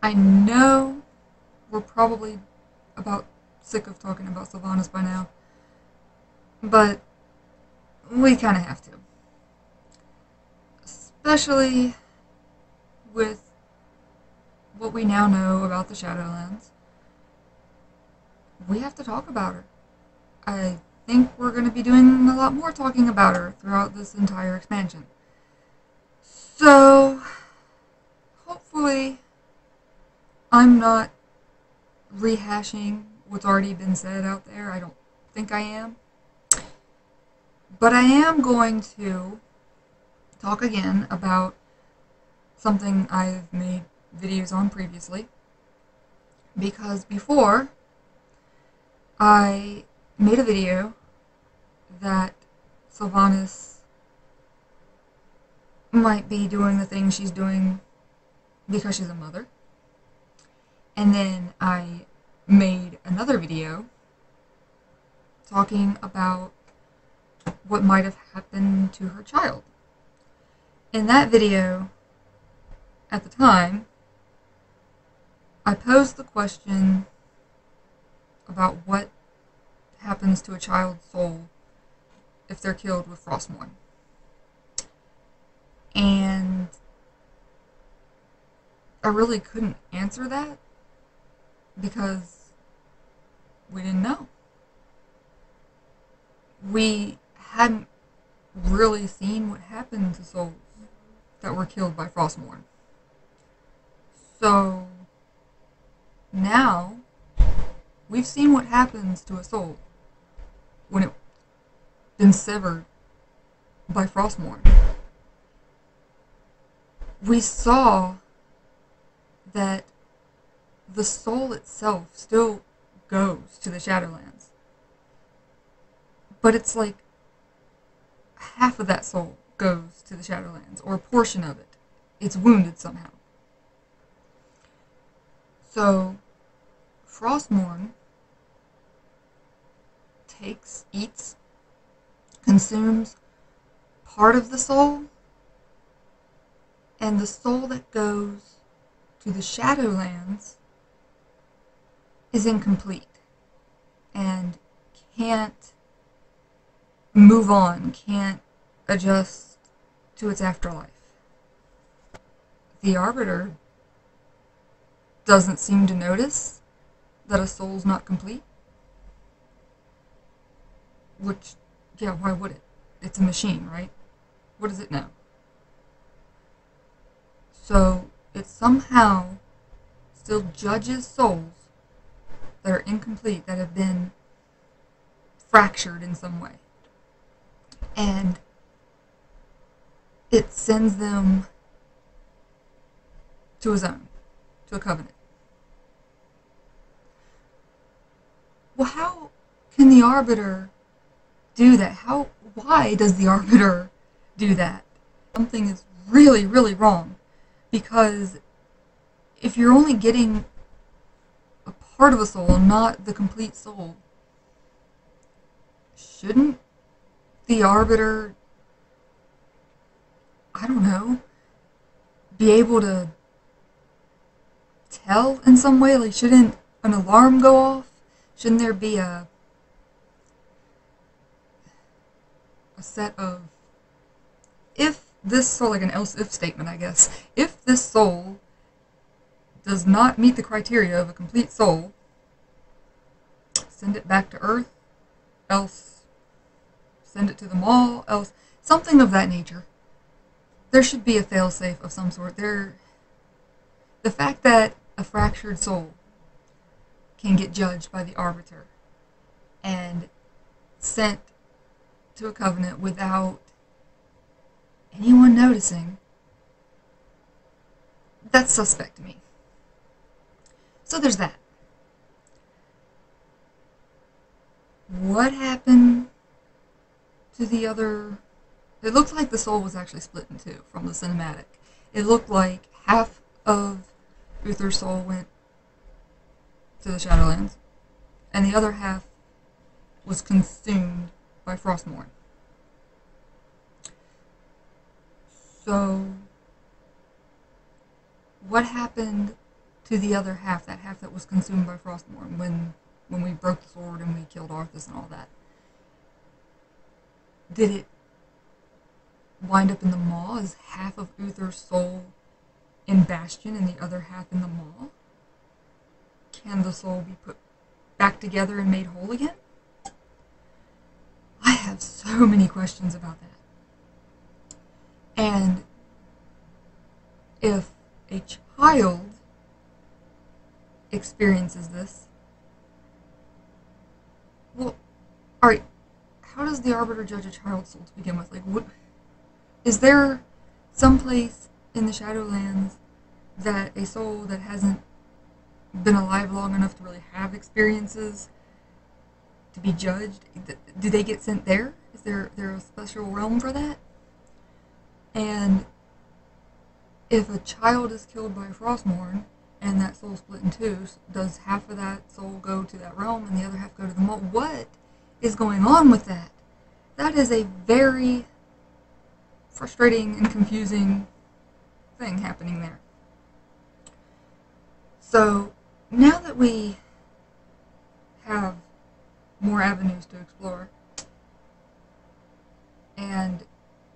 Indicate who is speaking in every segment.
Speaker 1: I know we're probably about sick of talking about Sylvanas by now, but we kind of have to. Especially with what we now know about the Shadowlands. We have to talk about her. I think we're going to be doing a lot more talking about her throughout this entire expansion. So, hopefully, I'm not rehashing what's already been said out there. I don't think I am. But I am going to talk again about something I've made videos on previously. Because before, I made a video that Sylvanas might be doing the things she's doing because she's a mother. And then I made another video talking about what might have happened to her child. In that video, at the time, I posed the question about what happens to a child's soul if they're killed with Frostmourne. And I really couldn't answer that because we didn't know. We hadn't really seen what happened to souls that were killed by Frostmourne. So now we've seen what happens to a soul when it's been severed by Frostmourne. We saw that the soul itself still goes to the Shadowlands. But it's like half of that soul goes to the Shadowlands, or a portion of it. It's wounded somehow. So, Frostmourne eats, consumes part of the soul, and the soul that goes to the Shadowlands is incomplete and can't move on, can't adjust to its afterlife. The Arbiter doesn't seem to notice that a soul's not complete. Which, yeah, why would it? It's a machine, right? What does it know? So, it somehow still judges souls that are incomplete, that have been fractured in some way. And it sends them to a zone, to a covenant. Well, how can the Arbiter do that? Why does the Arbiter do that? Something is really, really wrong. Because if you're only getting a part of a soul, not the complete soul, shouldn't the Arbiter, I don't know, be able to tell in some way? Like, shouldn't an alarm go off? Shouldn't there be a set of, if this soul, like an else-if statement, I guess, if this soul does not meet the criteria of a complete soul, send it back to Earth, else send it to the mall, else something of that nature. There should be a failsafe of some sort. The fact that a fractured soul can get judged by the Arbiter and sent to a covenant without anyone noticing, that's suspect to me. So there's that. What happened to the other? It looked like the soul was actually split in two from the cinematic. It looked like half of Uther's soul went to the Shadowlands, and the other half was consumed by Frostmourne. So, what happened to the other half, that half that was consumed by Frostmourne when we broke the sword and we killed Arthas and all that? Did it wind up in the maw as half of Uther's soul in Bastion and the other half in the maw? Can the soul be put back together and made whole again? I have so many questions about that. And if a child experiences this, well, alright, how does the Arbiter judge a child's soul to begin with? Like, what, is there some place in the Shadowlands that a soul that hasn't been alive long enough to really have experiences to be judged? Do they get sent there? Is there a special realm for that? And if a child is killed by Frostmourne and that soul split in two, does half of that soul go to that realm and the other half go to the maw? What is going on with that? That is a very frustrating and confusing thing happening there. So now that we have more avenues to explore, and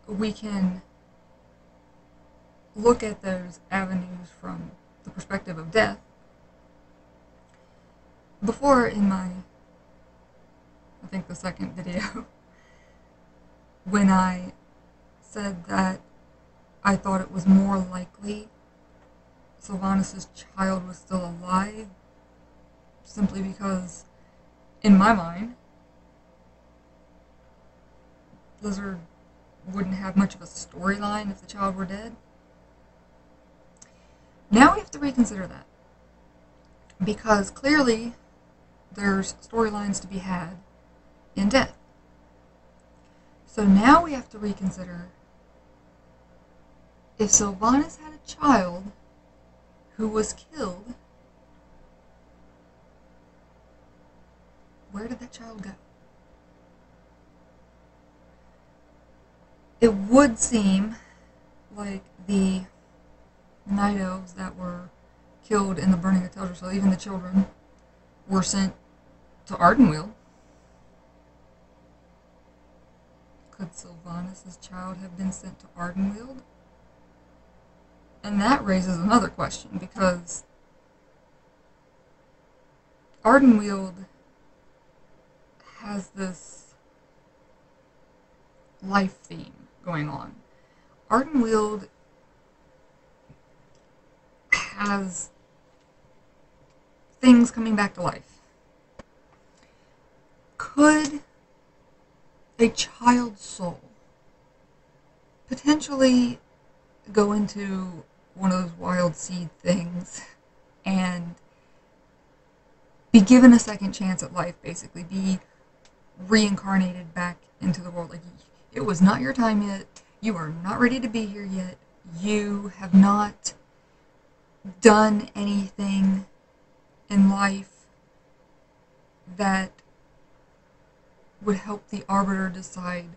Speaker 1: we can look at those avenues from the perspective of death, before in my, I think the second video, when I said that I thought it was more likely Sylvanas' child was still alive, simply because, in my mind, Blizzard wouldn't have much of a storyline if the child were dead. Now we have to reconsider that, because clearly there's storylines to be had in death. So now we have to reconsider if Sylvanas had a child who was killed, where did that child go? It would seem like the Night Elves that were killed in the burning of Teldrassil, even the children, were sent to Ardenweald. Could Sylvanas' child have been sent to Ardenweald? And that raises another question, because Ardenweald has this life theme going on. Ardenweald has things coming back to life. Could a child's soul potentially go into one of those wild seed things and be given a second chance at life, basically, be reincarnated back into the world? Like, it was not your time yet, you are not ready to be here yet, you have not done anything in life that would help the Arbiter decide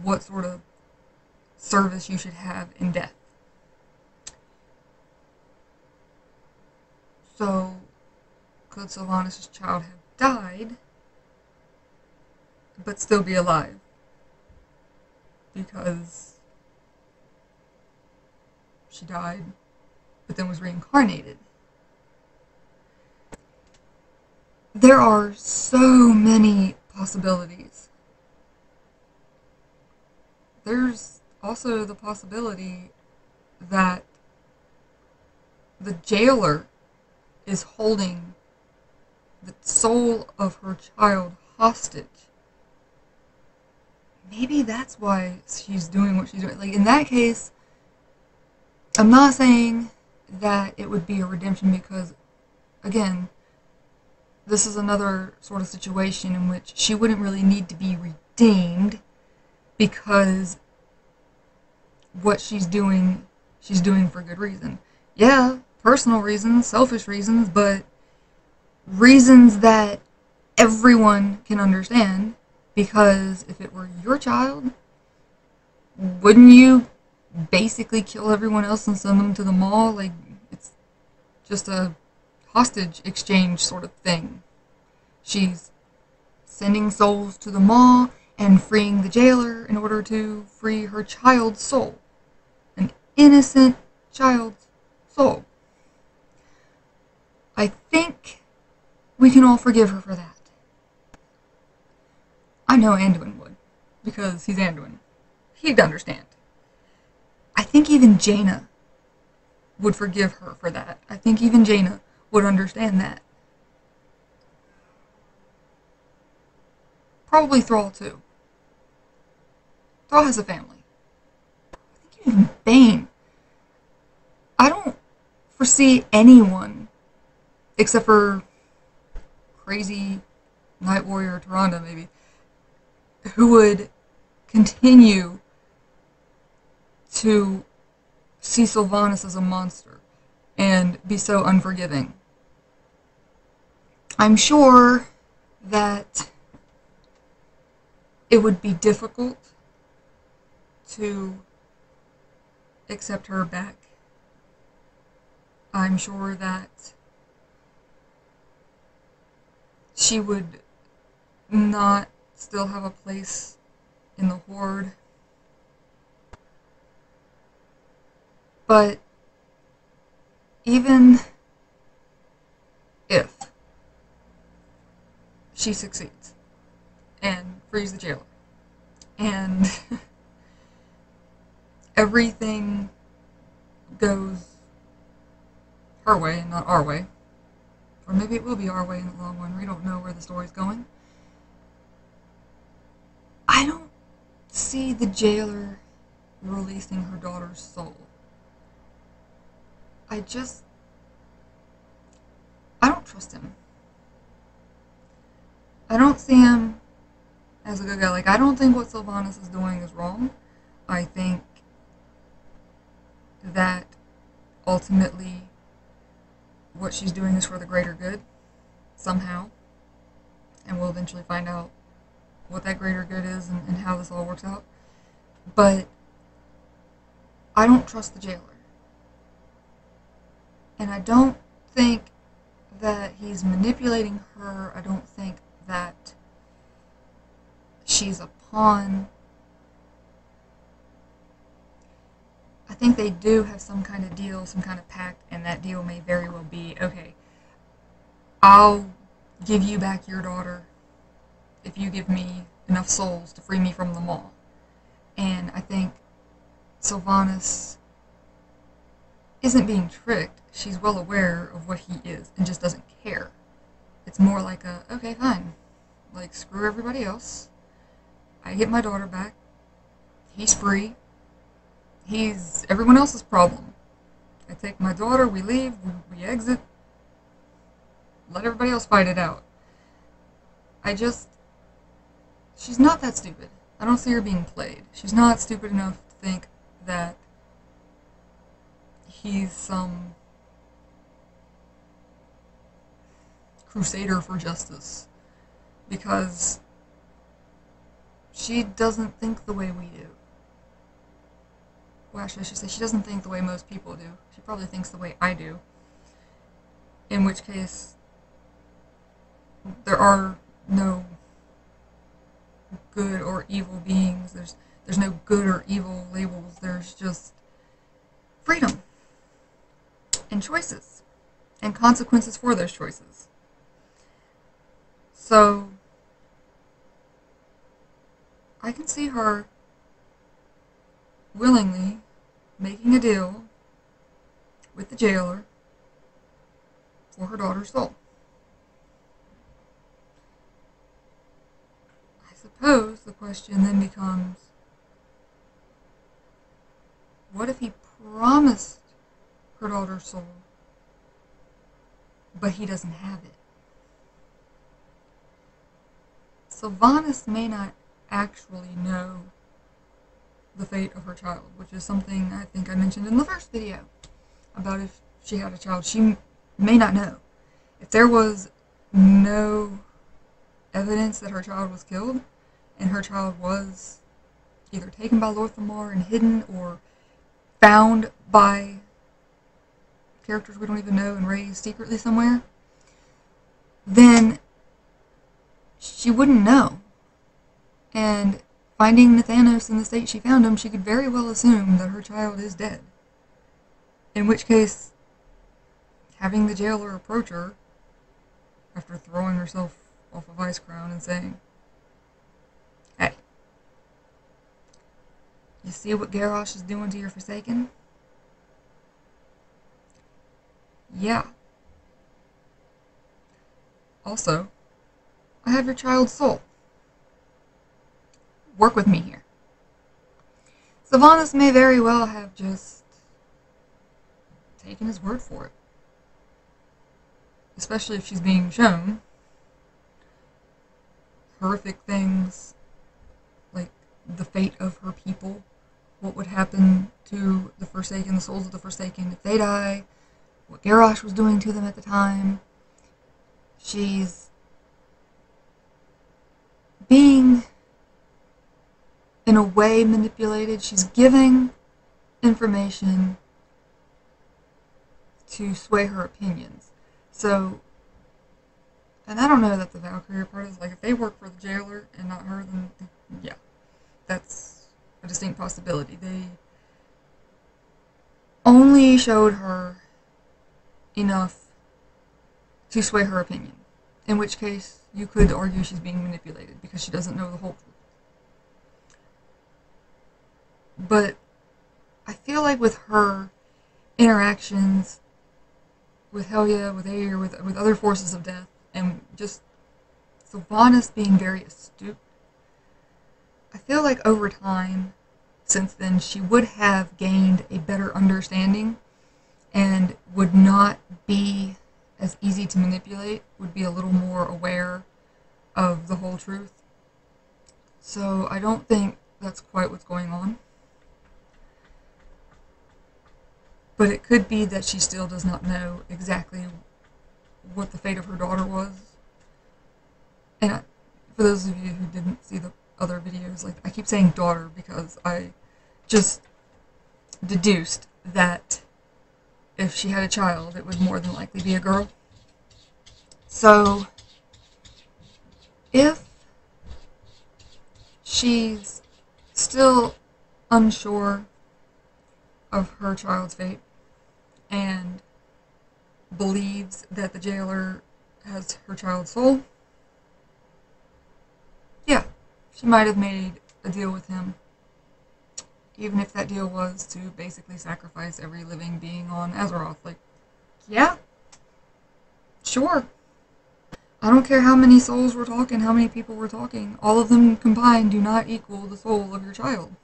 Speaker 1: what sort of service you should have in death. So, could Sylvanas' child have died, but still be alive? Because she died, but then was reincarnated. There are so many possibilities. There's also the possibility that the jailer is holding the soul of her child hostage. Maybe that's why she's doing what she's doing. Like, in that case, I'm not saying that it would be a redemption, because, again, this is another sort of situation in which she wouldn't really need to be redeemed, because what she's doing for good reason. Yeah, personal reasons, selfish reasons, but reasons that everyone can understand, because if it were your child, wouldn't you basically kill everyone else and send them to the mall? Like, it's just a hostage exchange sort of thing. She's sending souls to the maw and freeing the jailer in order to free her child's soul. An innocent child's soul. I think we can all forgive her for that. I know Anduin would, because he's Anduin. He'd understand. I think even Jaina would forgive her for that. I think even Jaina would understand that. Probably Thrall too. Thrall has a family. I think even Bane. I don't foresee anyone, except for crazy Night Warrior Tyrande maybe, who would continue to see Sylvanas as a monster and be so unforgiving. I'm sure that it would be difficult to accept her back. I'm sure that she would not still have a place in the Horde. But even if she succeeds and frees the jailer and everything goes her way and not our way, or maybe it will be our way in the long run, we don't know where the story's going, I don't see the jailer releasing her daughter's soul. I don't trust him. I don't see him as a good guy. Like, I don't think what Sylvanas is doing is wrong. I think that ultimately what she's doing is for the greater good, somehow. And we'll eventually find out what that greater good is and how this all works out. But I don't trust the jailer. And I don't think that he's manipulating her. I don't think that she's a pawn. I think they do have some kind of deal, some kind of pact, and that deal may very well be, okay, I'll give you back your daughter if you give me enough souls to free me from them all. And I think Sylvanas isn't being tricked. She's well aware of what he is and just doesn't care. It's more like a, okay, fine. Like, screw everybody else. I get my daughter back. He's free. He's everyone else's problem. I take my daughter, we leave, we exit. Let everybody else fight it out. She's not that stupid. I don't see her being played. She's not stupid enough to think that he's some crusader for justice, because she doesn't think the way we do. Well, actually, I should say she doesn't think the way most people do. She probably thinks the way I do. In which case, there are no good or evil beings. There's no good or evil labels. There's just freedom and choices and consequences for those choices. So I can see her willingly making a deal with the jailer for her daughter's soul. I suppose the question then becomes, what if he promised her daughter's soul, but he doesn't have it? Sylvanas may not actually know the fate of her child, which is something I think I mentioned in the first video about if she had a child. She may not know. If there was no evidence that her child was killed, and her child was either taken by Lorthamar and hidden, or found by characters we don't even know and raised secretly somewhere, then she wouldn't know. And finding Nathanos in the state she found him, she could very well assume that her child is dead. In which case, having the jailer approach her after throwing herself off of Icecrown and saying, "Hey, you see what Garrosh is doing to your Forsaken?" Yeah. Also, I have your child's soul. Work with me here. Sylvanas may very well have just taken his word for it. Especially if she's being shown horrific things, like the fate of her people, what would happen to the Forsaken, the souls of the Forsaken if they die, what Garrosh was doing to them at the time. She's being, in a way, manipulated. She's giving information to sway her opinions. So, and I don't know that the Valkyrie part is, like, if they work for the jailer and not her, then, yeah, that's a distinct possibility. They only showed her enough to sway her opinion, in which case you could argue she's being manipulated because she doesn't know the whole truth. But I feel like with her interactions with Helya, with Aer, with other forces of death, and just Sylvanas being very astute, I feel like over time, since then, she would have gained a better understanding and would not be as easy to manipulate, would be a little more aware of the whole truth. So I don't think that's quite what's going on. But it could be that she still does not know exactly what the fate of her daughter was. And for those of you who didn't see the other videos, like, I keep saying daughter because I just deduced that if she had a child, it would more than likely be a girl. So, if she's still unsure of her child's fate and believes that the jailer has her child's soul, yeah, she might have made a deal with him, even if that deal was to basically sacrifice every living being on Azeroth. Like, yeah, sure. I don't care how many souls we're talking, how many people we're talking, all of them combined do not equal the soul of your child.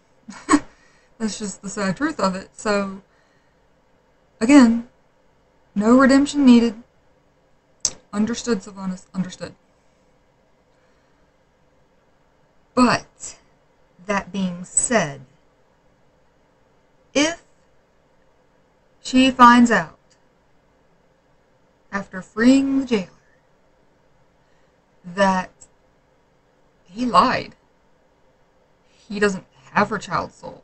Speaker 1: That's just the sad truth of it. So, again, no redemption needed. Understood, Sylvanas, understood. But, that being said, if she finds out, after freeing the jailer, that he lied, he doesn't have her child's soul,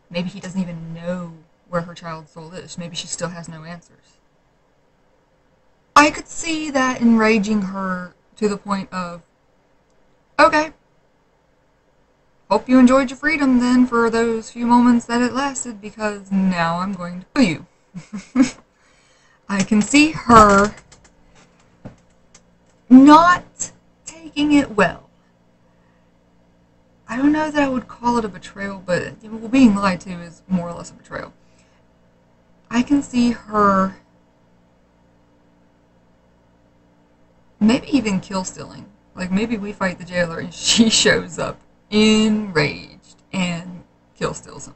Speaker 1: maybe he doesn't even know where her child's soul is, maybe she still has no answers, I could see that enraging her to the point of, okay, hope you enjoyed your freedom then for those few moments that it lasted, because now I'm going to kill you. I can see her not taking it well. I don't know that I would call it a betrayal, but being lied to is more or less a betrayal. I can see her maybe even kill stealing. Like, maybe we fight the jailer and she shows up enraged and kill steals him.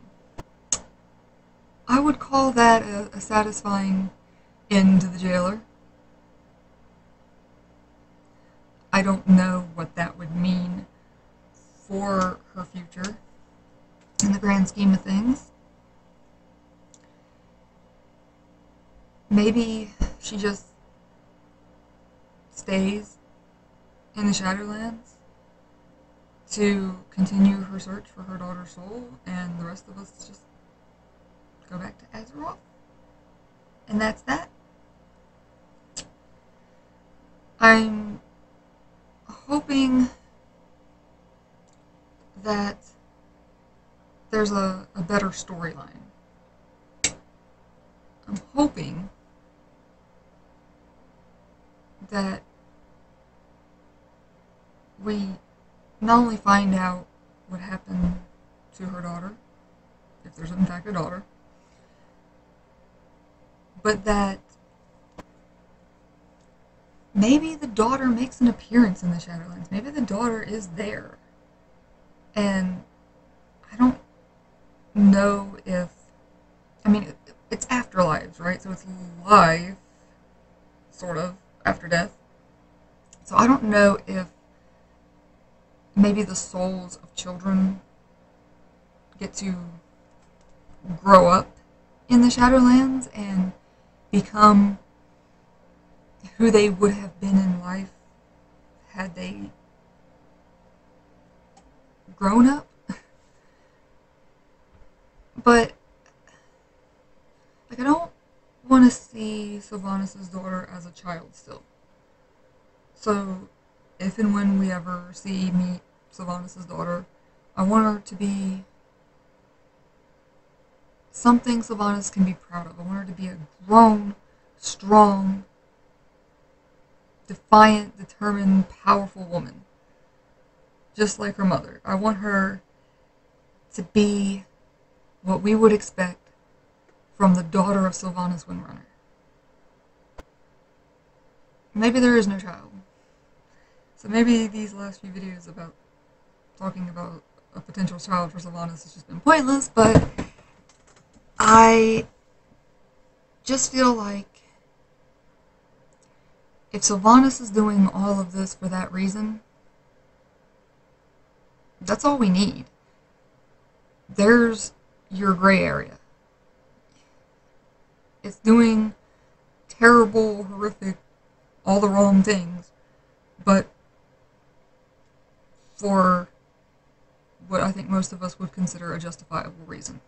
Speaker 1: I would call that a satisfying end to the jailer. I don't know what that would mean for her future in the grand scheme of things. Maybe she just stays in the Shadowlands to continue her search for her daughter's soul, and the rest of us just go back to Azeroth And that's that. I'm hoping that there's a better storyline. I'm hoping that we not only find out what happened to her daughter, if there's in fact a daughter, but that maybe the daughter makes an appearance in the Shadowlands. Maybe the daughter is there. And I don't know if... I mean, it's afterlives, right? So it's life, sort of, after death. So I don't know if maybe the souls of children get to grow up in the Shadowlands and become who they would have been in life had they grown up. But, like, I don't want to see Sylvanas' daughter as a child still. So, if and when we ever meet Sylvanas' daughter, I want her to be something Sylvanas can be proud of. I want her to be a grown, strong, defiant, determined, powerful woman. Just like her mother. I want her to be what we would expect from the daughter of Sylvanas Windrunner. Maybe there is no child. So maybe these last few videos about talking about a potential child for Sylvanas has just been pointless, but I just feel like if Sylvanas is doing all of this for that reason, that's all we need. There's your gray area. It's doing terrible, horrific, all the wrong things, but for what I think most of us would consider a justifiable reason.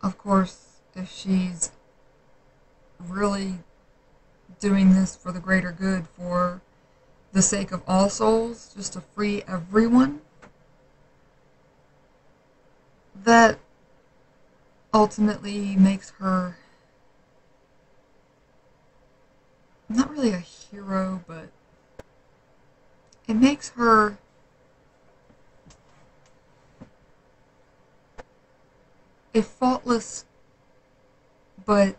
Speaker 1: Of course, if she's really doing this for the greater good, for the sake of all souls, just to free everyone, that ultimately makes her not really a hero, but it makes her a faultless but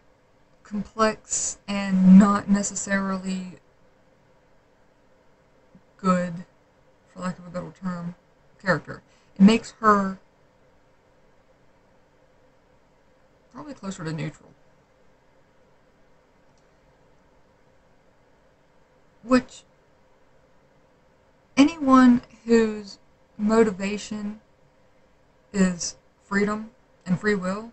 Speaker 1: complex and not necessarily good, for lack of a better term, character. It makes her probably closer to neutral. Which, anyone whose motivation is freedom and free will,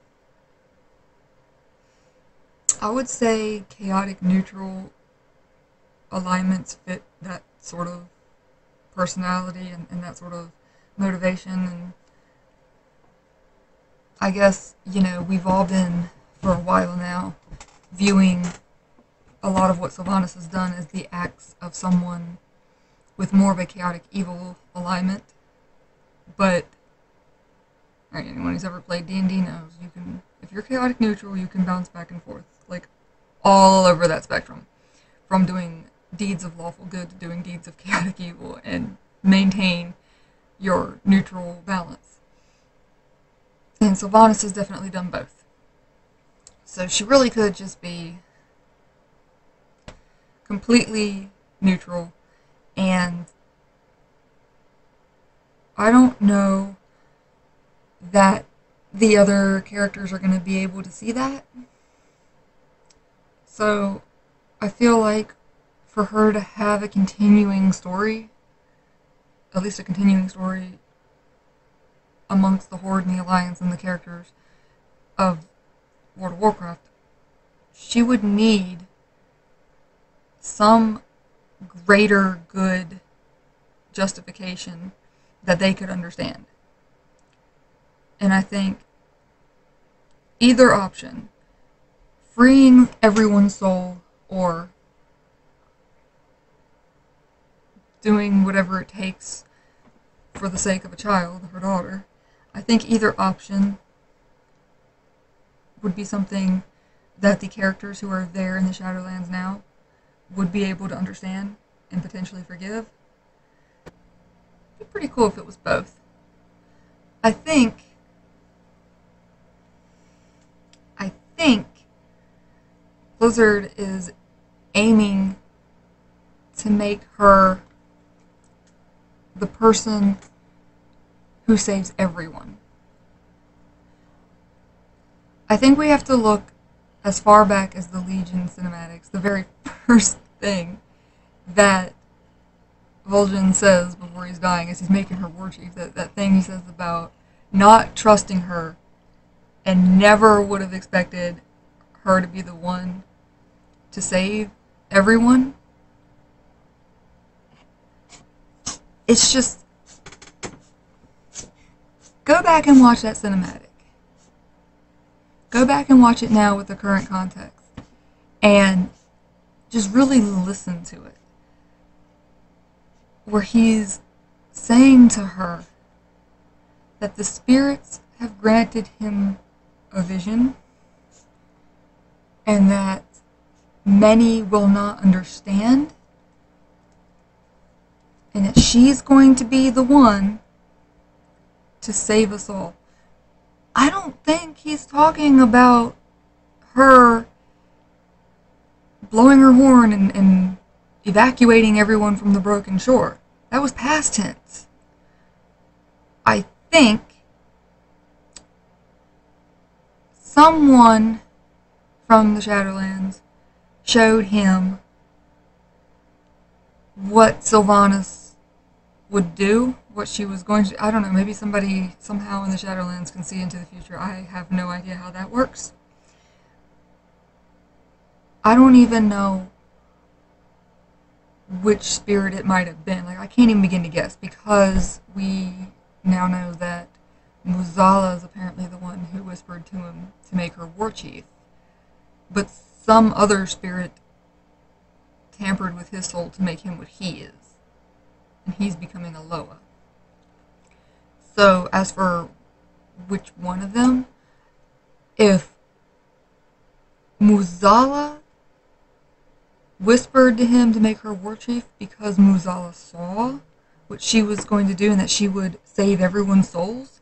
Speaker 1: I would say chaotic neutral alignments fit that sort of personality and that sort of motivation. And I guess, we've all been, for a while now, viewing a lot of what Sylvanas has done as the acts of someone with more of a chaotic evil alignment. But anyone who's ever played D&D knows if you're chaotic neutral, you can bounce back and forth, like, all over that spectrum, from doing deeds of lawful good to doing deeds of chaotic evil, and maintain your neutral balance. And Sylvanas has definitely done both. So she really could just be completely neutral, and I don't know that the other characters are going to be able to see that. So I feel like for her to have a continuing story, at least a continuing story amongst the Horde and the Alliance and the characters of World of Warcraft, she would need some greater good justification that they could understand. And I think either option, freeing everyone's soul or doing whatever it takes for the sake of a child, her daughter, I think either option would be something that the characters who are there in the Shadowlands now would be able to understand and potentially forgive. It'd be pretty cool if it was both. I think Blizzard is aiming to make her the person who saves everyone. I think we have to look as far back as the Legion cinematics. The very first thing that Vol'jin says before he's dying as he's making her war chief, that thing he says about not trusting her and never would have expected her to be the one to save everyone. It's just, go back and watch that cinematic. Go back and watch it now with the current context and just really listen to it. Where he's saying to her that the spirits have granted him a vision and that many will not understand, and that she's going to be the one to save us all. I don't think he's talking about her blowing her horn and evacuating everyone from the broken shore. That was past tense. I think someone from the Shadowlands showed him what Sylvanas would do, what she was going to. I don't know, maybe somebody somehow in the Shadowlands can see into the future. I have no idea how that works. I don't even know which spirit it might have been. Like, I can't even begin to guess, because we now know that Muzala is apparently the one who whispered to him to make her war chief. But some other spirit tampered with his soul to make him what he is. And he's becoming a Loa. So, as for which one of them, if Muzala whispered to him to make her war chief because Muzala saw what she was going to do and that she would save everyone's souls,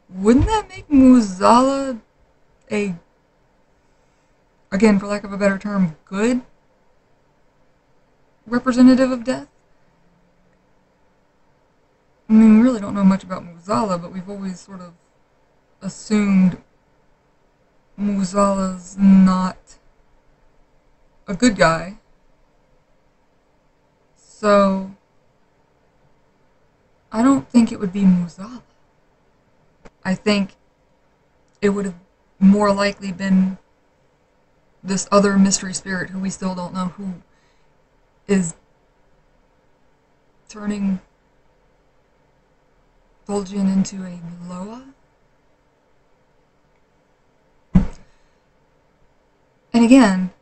Speaker 1: wouldn't that make Muzala a, again, for lack of a better term, good representative of death? I mean, we really don't know much about Muzala, but we've always sort of assumed Muzala's not a good guy. So, I don't think it would be Muzala. I think it would have more likely been this other mystery spirit who we still don't know who is turning Vol'jin into a Loa. And again,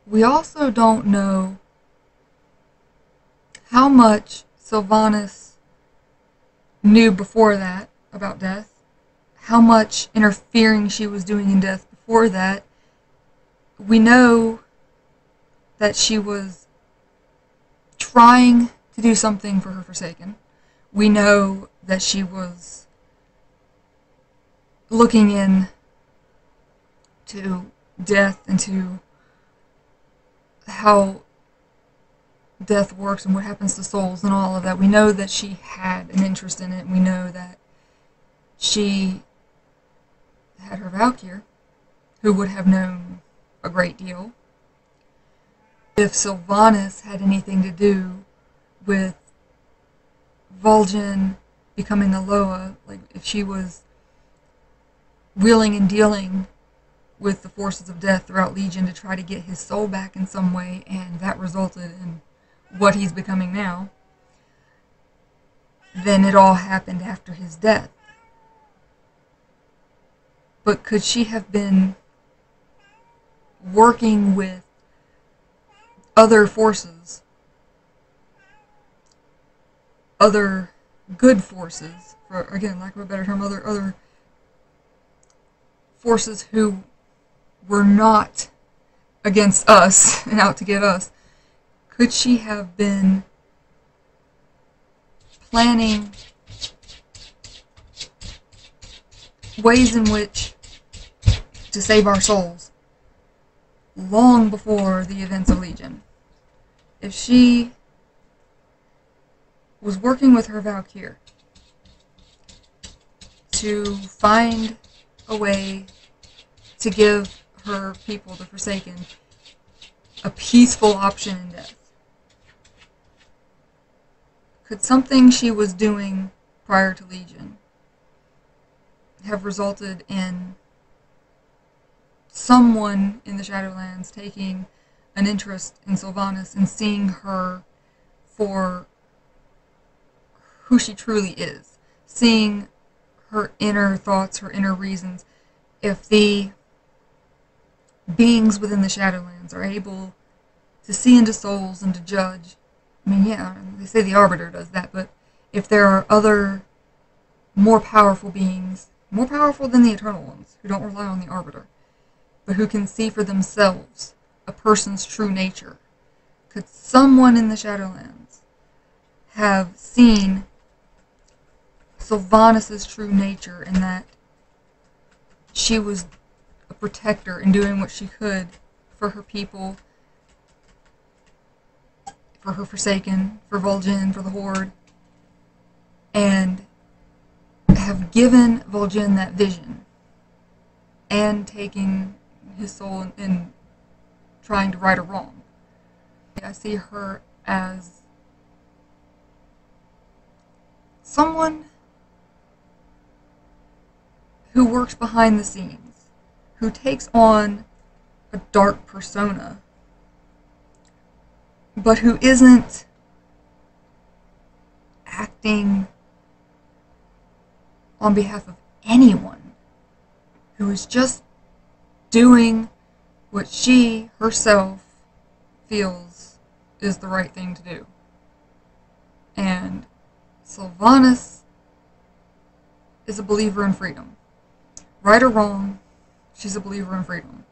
Speaker 1: we also don't know how much Sylvanas knew before that about death, how much interfering she was doing in death before that. We know that she was trying to do something for her Forsaken. We know that she was looking in to death and to how death works and what happens to souls and all of that. We know that she had an interest in it. We know that she had her Valkyr, who would have known a great deal. If Sylvanas had anything to do with Vol'jin becoming a Loa, like if she was wheeling and dealing with the forces of death throughout Legion to try to get his soul back in some way, and that resulted in what he's becoming now, then it all happened after his death. but could she have been working with other forces, other good forces, for, again, lack of a better term, other forces who were not against us and out to get us? Could she have been planning ways in which to save our souls long before the events of Legion? If she was working with her Valkyr to find a way to give her people, the Forsaken, a peaceful option in death, could something she was doing prior to Legion have resulted in someone in the Shadowlands taking an interest in Sylvanas and seeing her for who she truly is, seeing her inner thoughts, her inner reasons? If the beings within the Shadowlands are able to see into souls and to judge, I mean, yeah, they say the Arbiter does that, but if there are other more powerful beings, more powerful than the Eternal Ones, who don't rely on the Arbiter, but who can see for themselves a person's true nature, could someone in the Shadowlands have seen Sylvanas' true nature, in that she was a protector and doing what she could for her people, for her Forsaken, for Vol'jin, for the Horde, and have given Vol'jin that vision, and taking his soul and trying to right a wrong? I see her as someone who works behind the scenes, who takes on a dark persona, but who isn't acting on behalf of anyone, who is just doing what she herself feels is the right thing to do. And Sylvanas is a believer in freedom. Right or wrong, she's a believer in freedom.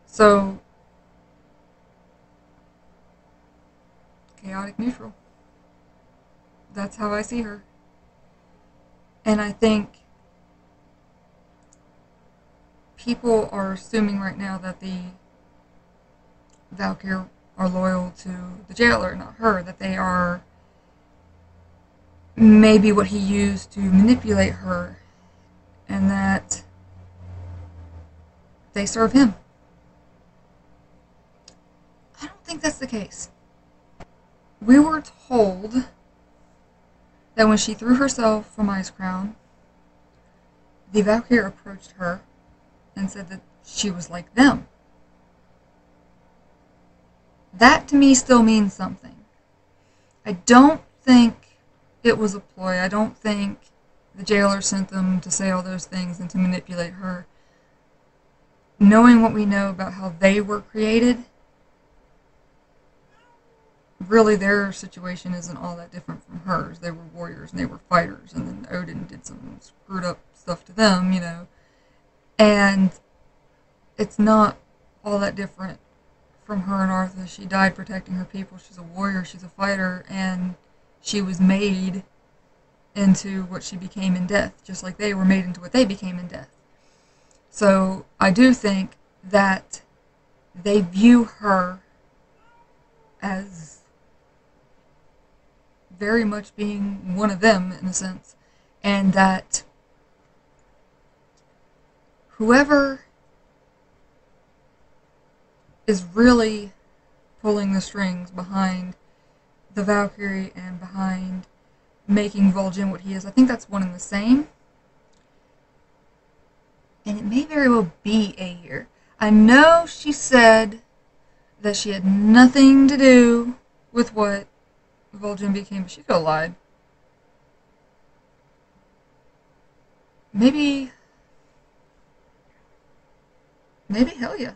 Speaker 1: So, chaotic neutral. That's how I see her. And I think people are assuming right now that the Valkyr are loyal to the jailer, not her, that they are maybe what he used to manipulate her, and that they serve him. I don't think that's the case. We were told that when she threw herself from Icecrown, the Valkyr approached her and said that she was like them. That to me still means something. I don't think it was a ploy. I don't think the jailer sent them to say all those things and to manipulate her. Knowing what we know about how they were created, really their situation isn't all that different from hers. They were warriors and they were fighters, and then Odin did some screwed up stuff to them, you know. And it's not all that different from her and Arthas. She died protecting her people. She's a warrior, she's a fighter, and she was made into what she became in death, just like they were made into what they became in death. So I do think that they view her as very much being one of them, in a sense, and that whoever is really pulling the strings behind the Valkyrie and behind making Vol'jin what he is, I think that's one and the same. And it may very well be Aegir. I know she said that she had nothing to do with what Vol'jin became, but she could have lied. Maybe Maybe, hell yeah.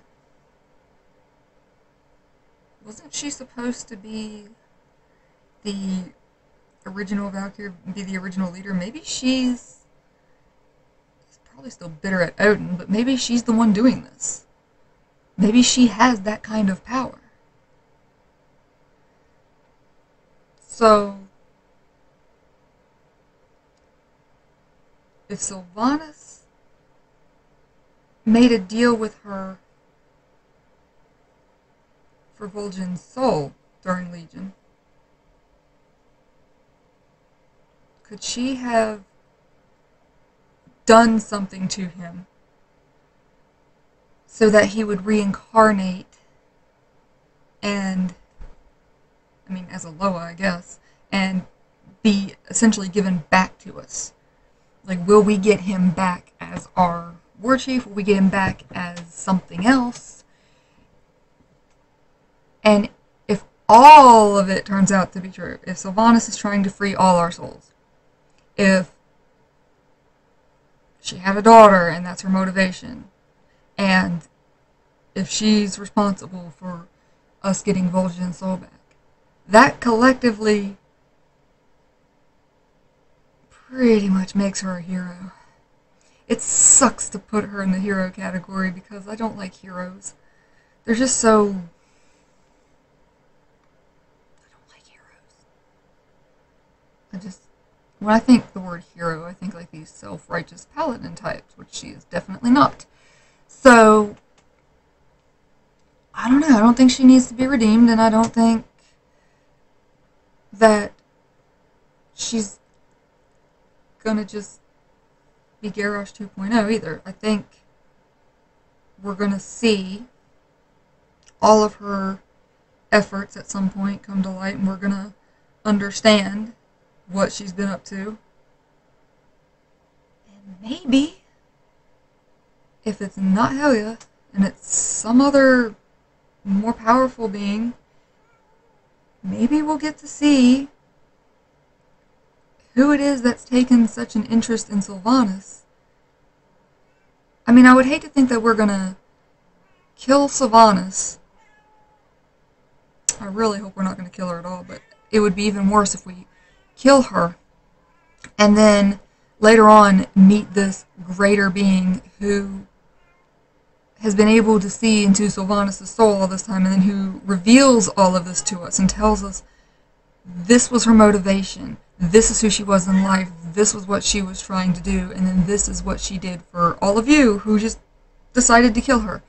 Speaker 1: Wasn't she supposed to be the original Valkyrie, be the original leader? Maybe she's probably still bitter at Odin, but maybe she's the one doing this. Maybe she has that kind of power. So, if Sylvanas made a deal with her for Vol'jin's soul during Legion, could she have done something to him so that he would reincarnate and, I mean, as a Loa, I guess, and be essentially given back to us? Like, will we get him back as our war chief? Will we get him back as something else? And if all of it turns out to be true, if Sylvanas is trying to free all our souls, if she had a daughter and that's her motivation, and if she's responsible for us getting Vol'jin's soul back, that collectively pretty much makes her a hero. It sucks to put her in the hero category because I don't like heroes. They're just so... I don't like heroes. When I think the word hero, I think like these self-righteous paladin types, which she is definitely not. So, I don't know. I don't think she needs to be redeemed, and I don't think that she's gonna just be Garrosh 2.0 either. I think we're gonna see all of her efforts at some point come to light, and we're gonna understand what she's been up to. And maybe, if it's not Helya, and it's some other more powerful being, maybe we'll get to see who it is that's taken such an interest in Sylvanas. I mean, I would hate to think that we're gonna kill Sylvanas. I really hope we're not gonna kill her at all, but it would be even worse if we kill her and then later on meet this greater being who has been able to see into Sylvanas' soul all this time, and then who reveals all of this to us and tells us this was her motivation, this is who she was in life, this was what she was trying to do, and then this is what she did for all of you who just decided to kill her.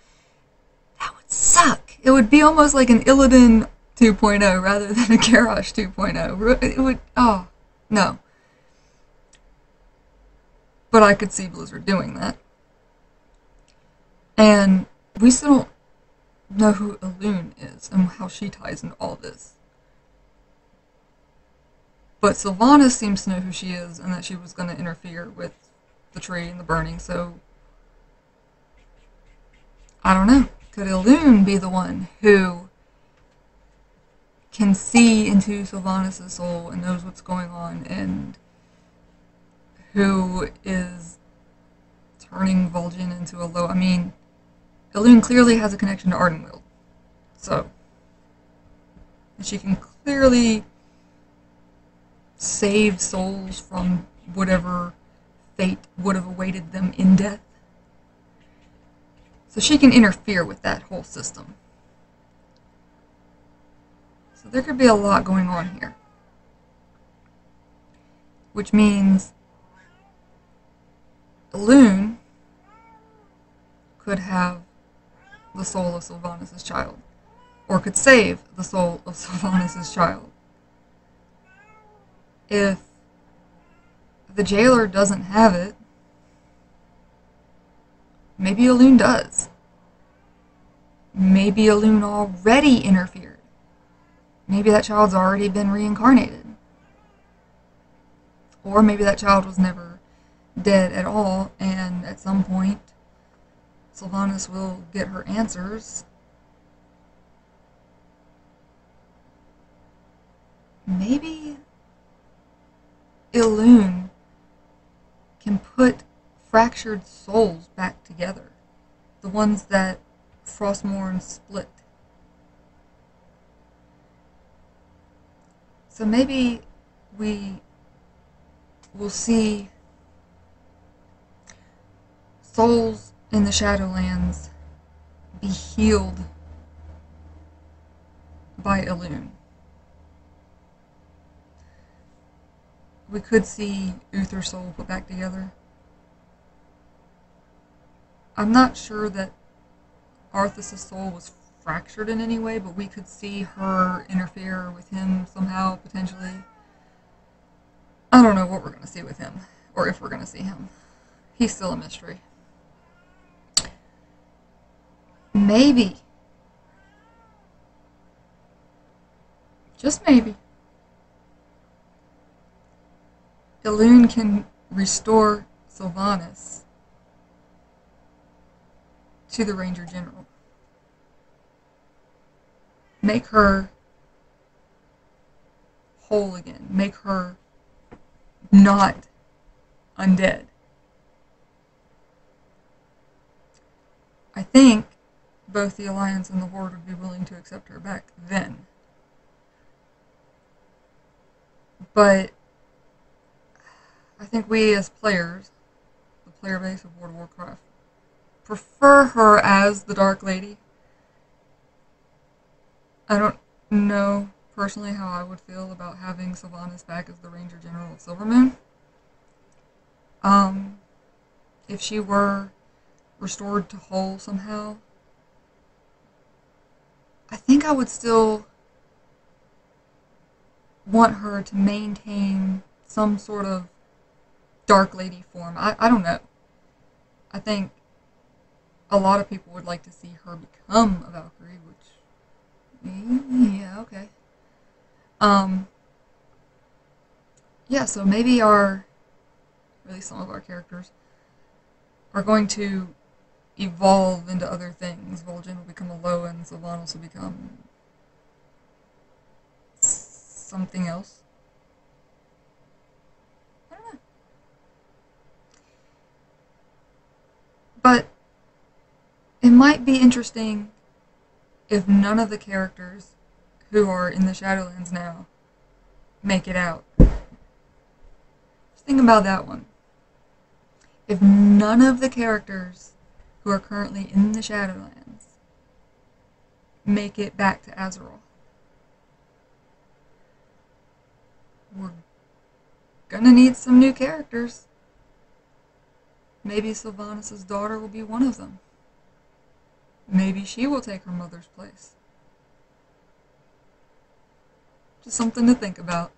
Speaker 1: That would suck. It would be almost like an Illidan 2.0 rather than a Garrosh 2.0. It would, oh, no. But I could see Blizzard doing that. And we still don't know who Elune is and how she ties into all this. But Sylvanas seems to know who she is and that she was going to interfere with the tree and the burning, so I don't know. Could Elune be the one who can see into Sylvanas' soul and knows what's going on, and who is turning Vol'jin into a low... I mean, Elune clearly has a connection to Ardenweald. So, and she can clearly save souls from whatever fate would have awaited them in death. So she can interfere with that whole system. So there could be a lot going on here. Which means Elune could have the soul of Sylvanas' child. Or could save the soul of Sylvanas' child. If the jailer doesn't have it, maybe Elune does. Maybe Elune already interfered. Maybe that child's already been reincarnated. Or maybe that child was never dead at all, and at some point, Sylvanas will get her answers. Maybe Elune can put fractured souls back together the ones that Frostmourne split. So maybe we will see souls in the Shadowlands be healed by Elune. We could see Uther's soul put back together. I'm not sure that Arthas' soul was fractured in any way, but we could see her interfere with him somehow, potentially. I don't know what we're going to see with him, or if we're going to see him. He's still a mystery. Maybe, just maybe, Elune can restore Sylvanas to the Ranger General. Make her whole again. Make her not undead. I think both the Alliance and the Horde would be willing to accept her back then. But I think we as players, the player base of World of Warcraft, prefer her as the Dark Lady. I don't know personally how I would feel about having Sylvanas back as the Ranger General of Silvermoon. If she were restored to whole somehow, I think I would still want her to maintain some sort of Dark Lady form. I don't know. I think a lot of people would like to see her become a Valkyrie, which, yeah, okay. Yeah, so maybe at least some of our characters, are going to evolve into other things. Vol'jin will become a Lowen, Sylvanas will become something else. I don't know. But it might be interesting if none of the characters who are in the Shadowlands now make it out. Just think about that one. If none of the characters who are currently in the Shadowlands make it back to Azeroth, we're gonna need some new characters. Maybe Sylvanas' daughter will be one of them. Maybe she will take her mother's place. Just something to think about.